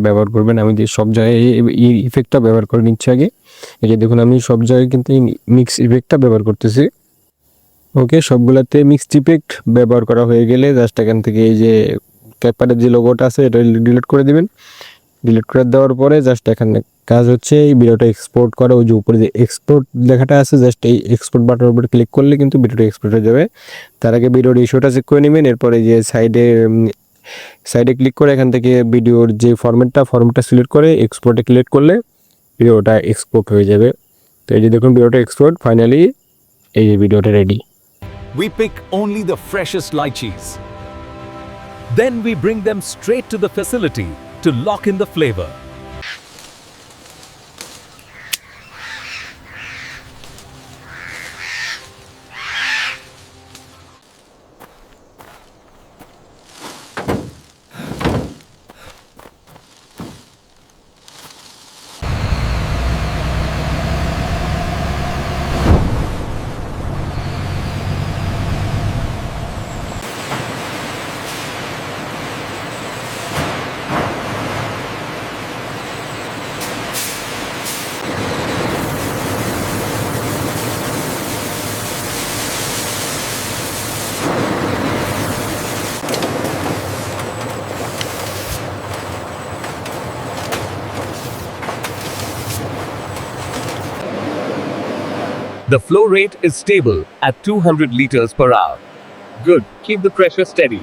ব্যবহার করবেন। আমি যে সব জায়গায় এই ইফেক্টটা ব্যবহার করে নিচ্ছি আগে। এই যে দেখুন আমি সব জায়গায় কিন্তু এই মিক্স ইফেক্টটা ব্যবহার করতেছি। ওকে, সবগুলাতে মিক্সড ইফেক্ট ব্যবহার করা হয়ে গেলে জাস্ট এখান থেকে এই যে ক্যাপকাটের যে লোগোটা আছে এটা ডিলিট করে দিবেন। ডিলিট করে দেওয়ার পরে জাস্ট এখানে কাজ হচ্ছে এই ভিডিওটা এক্সপোর্ট করা। ওই যে উপরে যে এক্সপোর্ট লেখাটা আছে জাস্ট এই এক্সপোর্ট বাটনের উপরে ক্লিক করলে কিন্তু ভিডিওটা এক্সপোর্ট হয়ে যাবে। তার আগে ভিডিওর ইস্যুটা চেক করে নেবেন। এরপরে যে সাইডে ক্লিক করে এখান থেকে ভিডিওর যে ফরম্যাটটা সিলেক্ট করে এক্সপোর্টে ক্লিক করলে ভিডিওটা এক্সপোর্ট হয়ে যাবে। তো এই যে দেখুন ভিডিওটা এক্সপোর্ট, ফাইনালি এই যে ভিডিওটা ready. We pick only the freshest lychees. Then we bring them straight to the facility to lock in the flavor. The flow rate is stable at 200 liters per hour. Good. Keep the pressure steady.